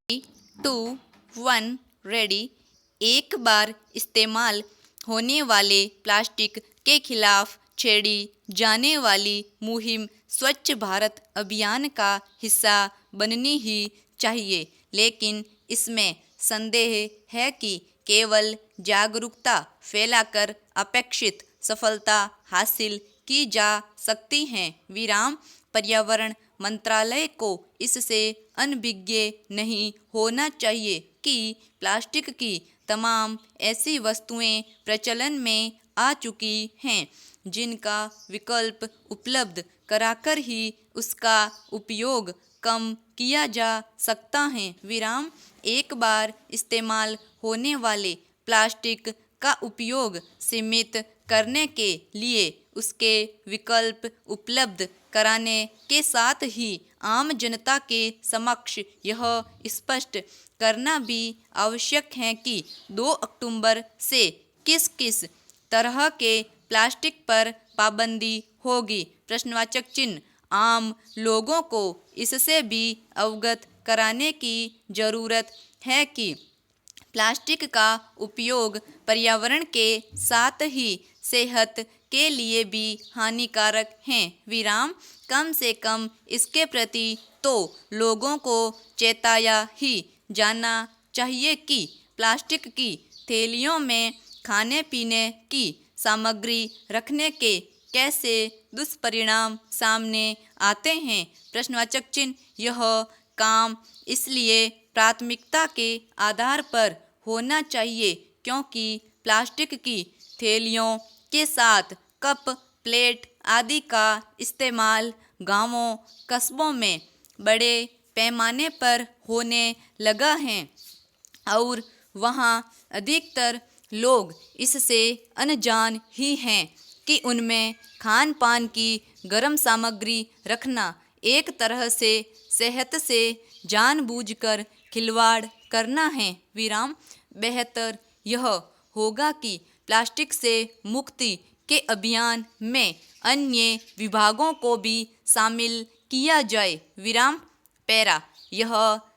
To one ready. एक बार इस्तेमाल होने वाले प्लास्टिक के खिलाफ छेड़ी जाने वाली मुहिम स्वच्छ भारत अभियान का हिस्सा बननी ही चाहिए, लेकिन इसमें संदेह है कि केवल जागरूकता फैलाकर अपेक्षित सफलता हासिल की जा सकती है। विराम। पर्यावरण मंत्रालय को इससे अनभिज्ञ नहीं होना चाहिए कि प्लास्टिक की तमाम ऐसी वस्तुएं प्रचलन में आ चुकी हैं जिनका विकल्प उपलब्ध कराकर ही उसका उपयोग कम किया जा सकता है। विराम। एक बार इस्तेमाल होने वाले प्लास्टिक का उपयोग सीमित करने के लिए उसके विकल्प उपलब्ध कराने के साथ ही आम जनता के समक्ष यह स्पष्ट करना भी आवश्यक है कि 2 अक्टूबर से किस किस तरह के प्लास्टिक पर पाबंदी होगी। प्रश्नवाचक चिन्ह। आम लोगों को इससे भी अवगत कराने की जरूरत है कि प्लास्टिक का उपयोग पर्यावरण के साथ ही सेहत के लिए भी हानिकारक है। विराम। कम से कम इसके प्रति तो लोगों को चेताया ही जाना चाहिए कि प्लास्टिक की थैलियों में खाने पीने की सामग्री रखने के कैसे दुष्परिणाम सामने आते हैं। प्रश्नवाचक चिन्ह। यह काम इसलिए प्राथमिकता के आधार पर होना चाहिए क्योंकि प्लास्टिक की थैलियों के साथ कप, प्लेट आदि का इस्तेमाल गांवों, कस्बों में बड़े पैमाने पर होने लगा है और वहां अधिकतर लोग इससे अनजान ही हैं कि उनमें खान पान की गर्म सामग्री रखना एक तरह से सेहत से जानबूझकर खिलवाड़ करना है। विराम। बेहतर यह होगा कि प्लास्टिक से मुक्ति के अभियान में अन्य विभागों को भी शामिल किया जाए। विराम। पैरा। यह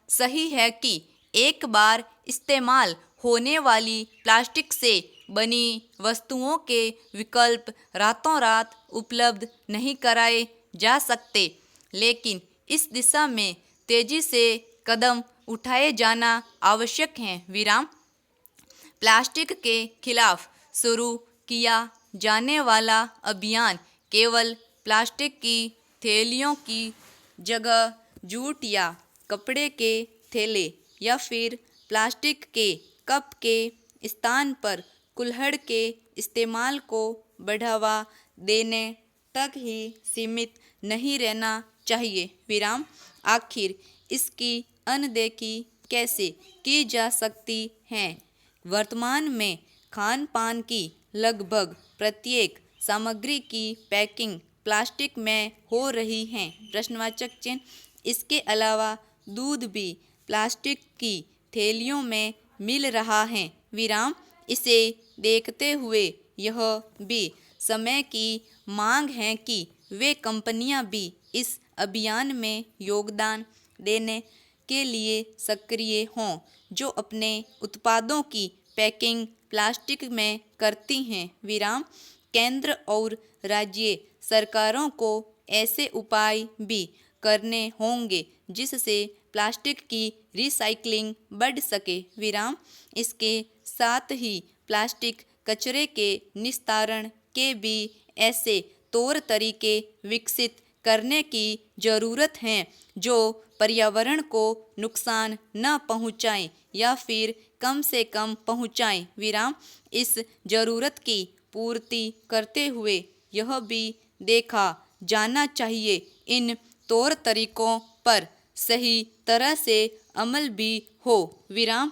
सही है कि एक बार इस्तेमाल होने वाली प्लास्टिक से बनी वस्तुओं के विकल्प रातों रात उपलब्ध नहीं कराए जा सकते, लेकिन इस दिशा में तेजी से कदम उठाए जाना आवश्यक है। विराम। प्लास्टिक के खिलाफ शुरू किया जाने वाला अभियान केवल प्लास्टिक की थैलियों की जगह जूट या कपड़े के थैले या फिर प्लास्टिक के कप के स्थान पर कुल्हड़ के इस्तेमाल को बढ़ावा देने तक ही सीमित नहीं रहना चाहिए। विराम। आखिर इसकी अनदेखी कैसे की जा सकती है। वर्तमान में खान पान की लगभग प्रत्येक सामग्री की पैकिंग प्लास्टिक में हो रही है। प्रश्नवाचक चिन्ह। इसके अलावा दूध भी प्लास्टिक की थैलियों में मिल रहा है। विराम। इसे देखते हुए यह भी समय की मांग है कि वे कंपनियां भी इस अभियान में योगदान देने के लिए सक्रिय हों जो अपने उत्पादों की पैकिंग प्लास्टिक में करती हैं। विराम। केंद्र और राज्य सरकारों को ऐसे उपाय भी करने होंगे जिससे प्लास्टिक की रिसाइक्लिंग बढ़ सके। विराम। इसके साथ ही प्लास्टिक कचरे के निस्तारण के भी ऐसे तौर तरीके विकसित करने की ज़रूरत है जो पर्यावरण को नुकसान न पहुंचाएं या फिर कम से कम पहुंचाएं। विराम। इस ज़रूरत की पूर्ति करते हुए यह भी देखा जाना चाहिए इन तौर तरीकों पर सही तरह से अमल भी हो। विराम।